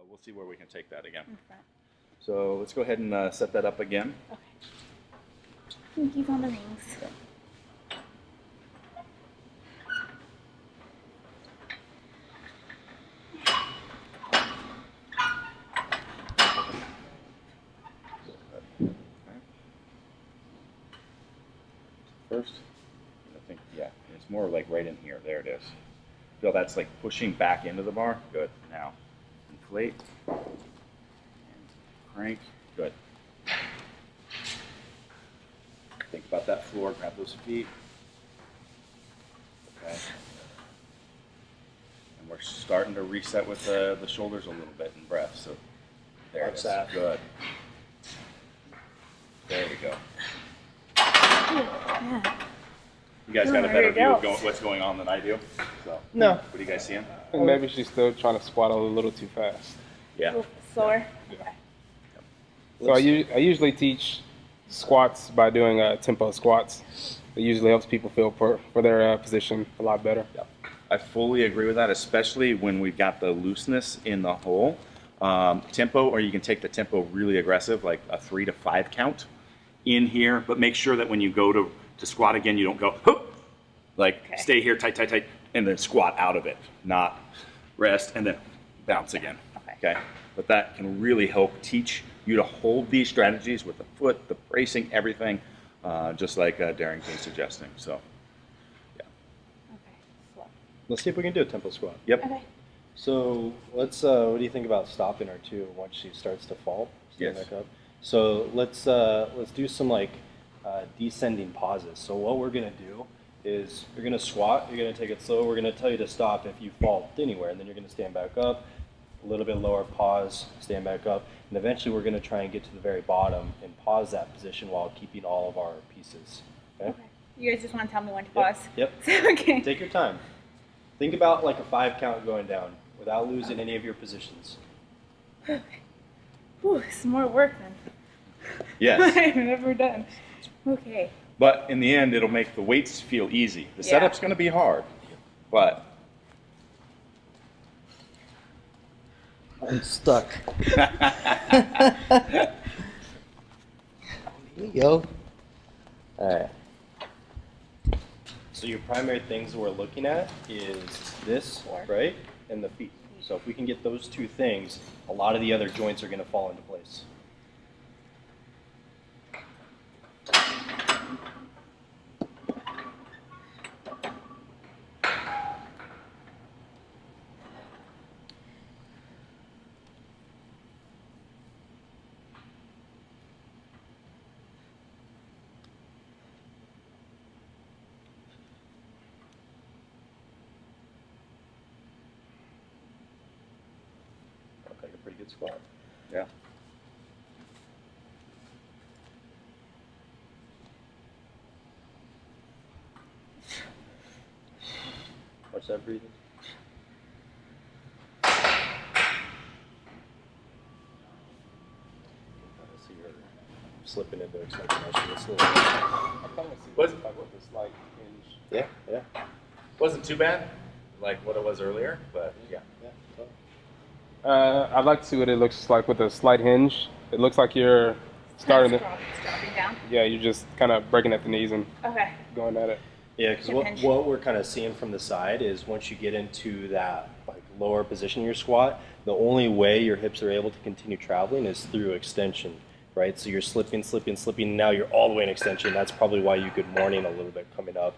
So we'll see where we can take that again. In front. So let's go ahead and set that up again. Okay. Pinkies on the rings. First, I think, yeah, it's more like right in here. There it is. Feel that's like pushing back into the bar. Good. Now, inflate. And crank. Good. Think about that floor. Grab those feet. Okay. And we're starting to reset with the shoulders a little bit in breath. So there it is. That. Good. There we go. Yeah. You guys got a better view of what's going on than I do. So, No. What are you guys seeing? I think maybe she's still trying to squat a little too fast. Yeah. A little slower. Okay. So I usually teach squats by doing tempo squats. It usually helps people feel for their position a lot better. Yep. I fully agree with that, especially when we've got the looseness in the hole. Tempo, or you can take the tempo really aggressive, like a 3 to 5 count in here, but make sure that when you go to squat again, you don't go, hoop, like Okay. stay here, tight, tight, tight, and then squat out of it, not rest and then bounce again. Okay. But that can really help teach you to hold these strategies with the foot, the bracing, everything, just like Derrington's suggesting. So, yeah. Okay. Slow. Let's see if we can do a tempo squat. Yep. Okay. So let's. What do you think about stopping her too once she starts to fall? Stand Yes. back up. So let's do some like descending pauses. So what we're gonna do is you're gonna squat. You're gonna take it slow. We're gonna tell you to stop if you fall anywhere, and then you're gonna stand back up. A little bit lower, pause, stand back up, and eventually we're gonna try and get to the very bottom and pause that position while keeping all of our pieces. Okay. Okay. You guys just want to tell me when to pause? Yep. Okay. Take your time. Think about like a 5 count going down without losing any of your positions. Whew, it's more work than Yes. I've ever done. Okay. But in the end, it'll make the weights feel easy. The Yeah. setup's going to be hard, but I'm stuck. Here you go. All right. So your primary things we're looking at is this, right, and the feet. So if we can get those two things, a lot of the other joints are going to fall into place. Looks like a pretty good squat. yeah. Watch that breathing. So you're slipping into it. I kind of see Was- this like with this like hinge. Yeah, yeah. Wasn't too bad, like what it was earlier, but yeah. I'd like to see what it looks like with a slight hinge. It looks like you're starting to, It's dropping down. yeah, you're just kind of breaking at the knees and Okay. going at it. Yeah, because Hip hinge. what we're kind of seeing from the side is once you get into that like lower position in your squat, the only way your hips are able to continue traveling is through extension, right? So you're slipping, slipping, slipping. Now you're all the way in extension. That's probably why you get morning a little bit coming up.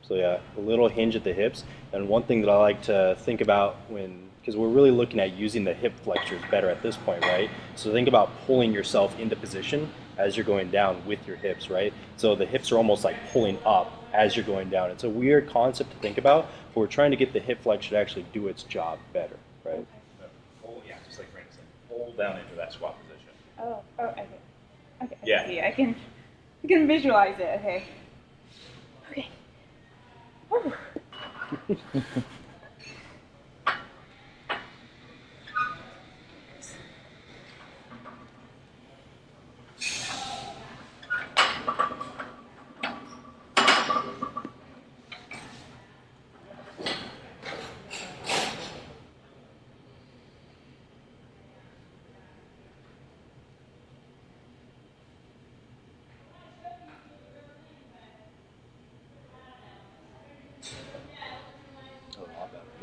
So yeah, a little hinge at the hips. And one thing that I like to think about because we're really looking at using the hip flexors better at this point, right? So think about pulling yourself into position as you're going down with your hips, right? So the hips are almost like pulling up as you're going down. It's a weird concept to think about, but we're trying to get the hip flexor to actually do its job better, right? Pull, yeah, just like Brandon said, pull down into that squat position. Oh, okay. Okay. Yeah. I can visualize it. Okay. Okay. Whew.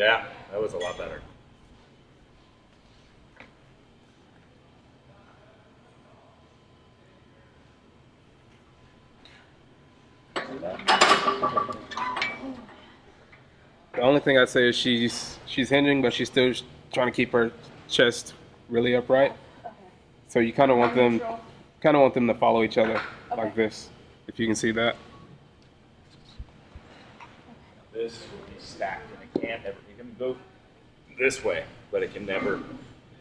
Yeah, that was a lot better. The only thing I'd say is she's hinging, but she's still trying to keep her chest really upright. Okay. So you kind of want them, Neutral. to follow each other Okay. like this. If you can see that. This will be stacked, and it can't ever. You can go this way, but it can never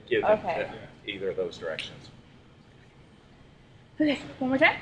give Okay. either of those directions. Okay, one more time.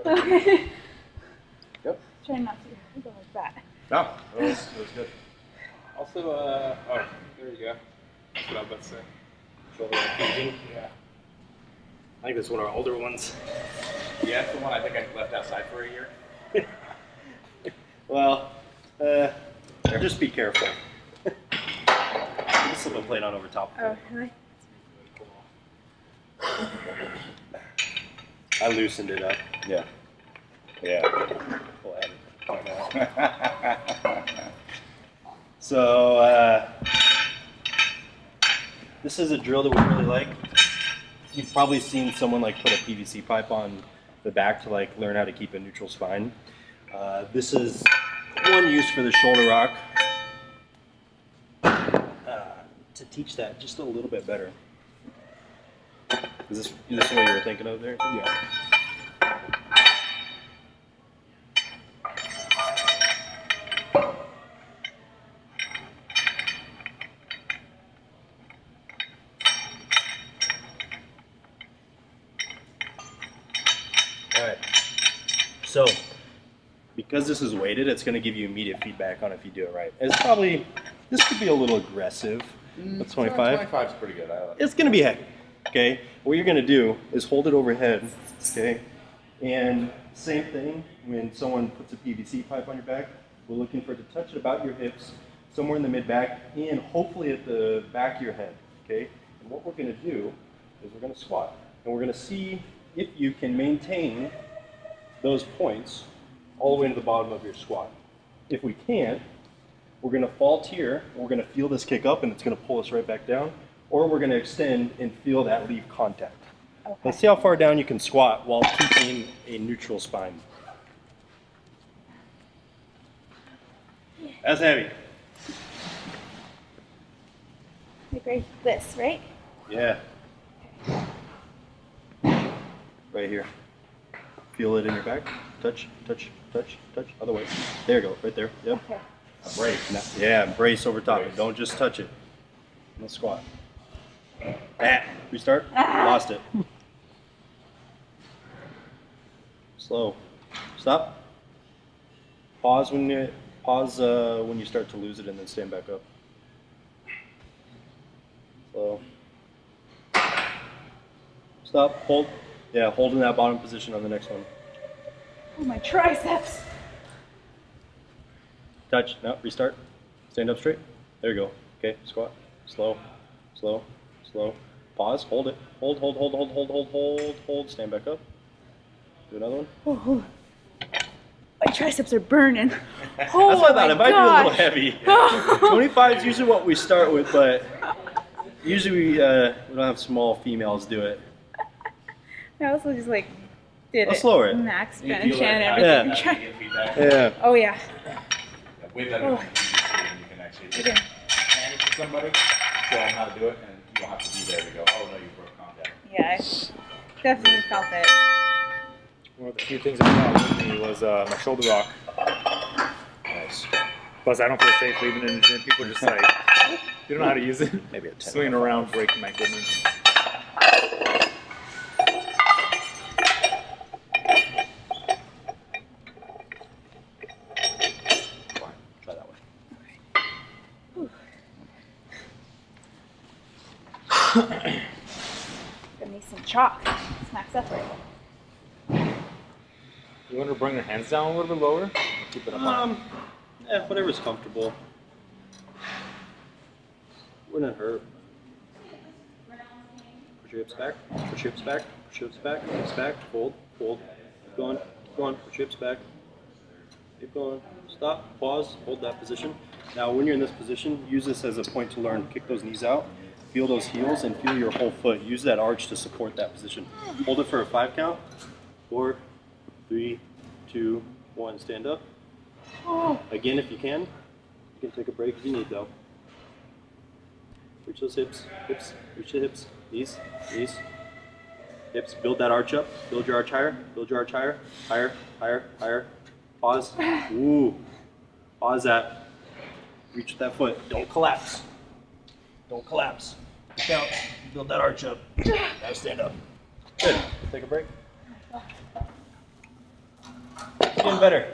Okay. Yep. Try not to go like that. No, that was good. Also, oh, there you go. That's what I was about to say. Shoulder fusion. Yeah. I think that's one of our older ones. Yeah, that's the one I think I left outside for a year. Well, just be careful. You can slip a plate on over top of Oh, it. really? I loosened it up. Yeah. Yeah. Go ahead. So, this is a drill that we really like. You've probably seen someone like put a PVC pipe on the back to like learn how to keep a neutral spine. This is one use for the shoulder rock to teach that just a little bit better. Is this what you were thinking of there? Yeah. All right. So, because this is weighted, it's going to give you immediate feedback on if you do it right. It's probably, this could be a little aggressive. With 25. 25 is pretty good. I like it. It's going to be heavy. Okay. What you're going to do is hold it overhead. Okay. And same thing when someone puts a PVC pipe on your back. We're looking for it to touch it about your hips, somewhere in the mid back, and hopefully at the back of your head. Okay. And what we're going to do is we're going to squat, and we're going to see if you can maintain those points all the way to the bottom of your squat. If we can't, we're going to fault here, and we're going to feel this kick up, and it's going to pull us right back down, or we're going to extend and feel that leave contact. Okay. Let's see how far down you can squat while keeping a neutral spine. That's heavy. Like right this, right? Yeah. Right here. Feel it in your back. Touch, touch, touch, touch. Other way. There you go. Right there. Yep. Okay. Brace. Now, yeah, brace over top. Brace. Don't just touch it. No squat. Restart. Ah. Lost it. Slow. Stop. Pause when you start to lose it, and then stand back up. Slow. Stop. Hold. Yeah, hold in that bottom position on the next one. Oh, my triceps. Touch. No. Restart. Stand up straight. There you go. Okay. Squat. Slow. Slow. Slow. Pause. Hold it. Hold. Hold. Hold. Hold. Hold. Hold. Hold. Hold. Stand back up. Do another one. Oh, my triceps are burning. Oh, That's what I thought. It might be a little gosh. heavy. 25 is usually what we start with, but usually we don't have small females do it. I also just like did Let's it. slower it. Max You bench feel and like everything. Yeah. how you get feedback. Yeah. Oh yeah. Yeah, way better Oh. than you can actually just Okay. hand it to somebody, show them how to do it, and you don't have to be there to go, oh no, you broke contact. Yeah, I definitely felt it. One of the few things I found with me was my shoulder rock. Nice. Plus, I don't feel safe leaving it in the gym. People are just like, you don't know how to use it. Maybe a 10. Swinging around, breaking my goodness. Try that way. Gonna need some chalk. Smacks up right. You want to bring your hands down a little bit lower? Or keep it up high? Yeah, whatever's comfortable. Wouldn't hurt. Push your hips back. Push your hips back. Push your hips back. Hips back. Hold. Hold. Keep going. Keep going. Push your hips back. Keep going. Stop. Pause. Hold that position. Now, when you're in this position, use this as a point to learn. Kick those knees out. Feel those heels and feel your whole foot. Use that arch to support that position. Hold it for a 5 count. 4, 3, 2, 1. Stand up. Again, if you can take a break if you need, though. Reach those hips, hips, reach the hips, knees, knees, hips. Build that arch up. Build your arch higher. Build your arch higher, higher, higher, higher. Pause. Ooh. Pause that. Reach with that foot. Don't collapse. Don't collapse. Count. Build that arch up. Now stand up. Good. Take a break. Getting better.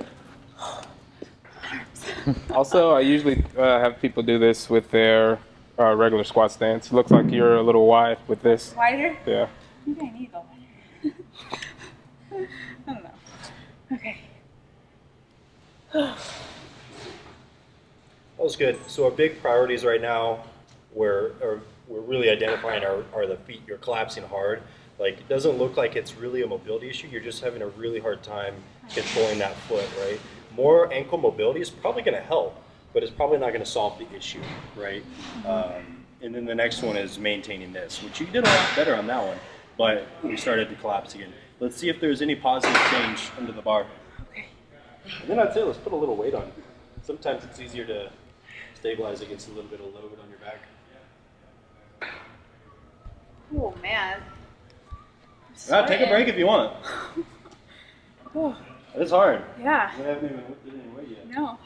Also, I usually have people do this with their regular squat stance. Looks like you're a little wide with this. Wider? Yeah. I think I need to go wider. I don't know. Okay. That was good. So our big priorities right now, we're really identifying are the feet. You're collapsing hard. Like, it doesn't look like it's really a mobility issue. You're just having a really hard time controlling that foot, right? More ankle mobility is probably going to help, but it's probably not going to solve the issue, right? And then the next one is maintaining this, which you did a lot better on that one, but we started to collapse again. Let's see if there's any positive change under the bar. Okay. And then I'd say let's put a little weight on. Sometimes it's easier to stabilize against a little bit of load on your back. Oh man. Take a break if you want. Oh, It's hard. yeah. You haven't even whipped it any weight yet. No.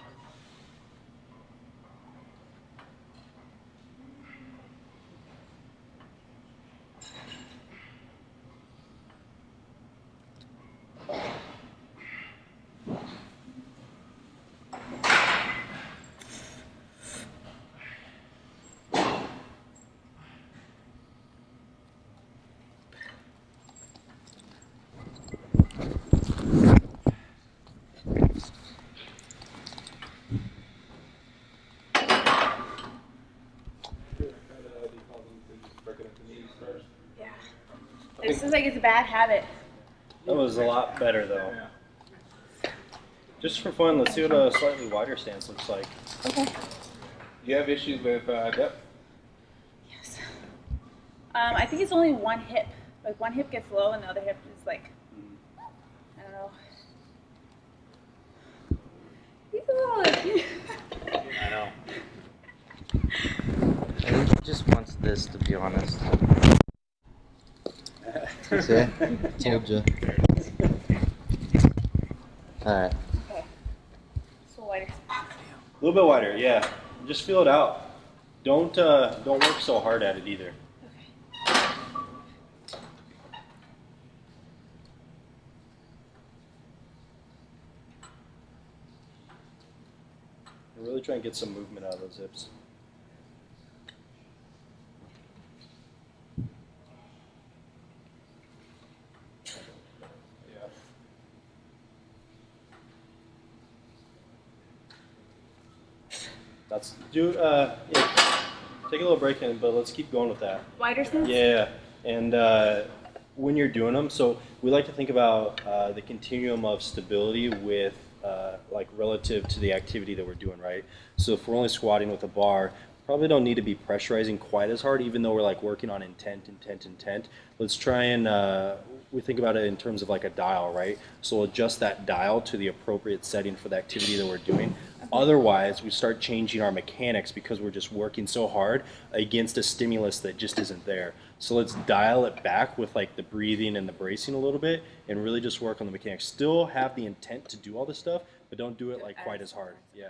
Yeah. It seems like it's a bad habit. That was a lot better though. Just for fun, let's see what a slightly wider stance looks like. Okay. Do you have issues with depth? Yes. I think it's only one hip. Like one hip gets low and the other hip is like, I don't know. He's a little. I know. I think he just wants this, to be honest. See? Told you. Alright. Okay. So wider. A little bit wider, yeah. Just feel it out. Don't work so hard at it either. Okay. And really try and get some movement out of those hips. That's yeah. Take a little break in, but let's keep going with that. Wider stance? Yeah, and when you're doing them, so we like to think about the continuum of stability with like relative to the activity that we're doing, right? So if we're only squatting with a bar, probably don't need to be pressurizing quite as hard, even though we're like working on intent. Let's try and we think about it in terms of like a dial, right? So we'll adjust that dial to the appropriate setting for the activity that we're doing. Otherwise, we start changing our mechanics because we're just working so hard against a stimulus that just isn't there. So let's dial it back with like the breathing and the bracing a little bit and really just work on the mechanics. Still have the intent to do all this stuff, but don't do it like quite as hard. Yeah.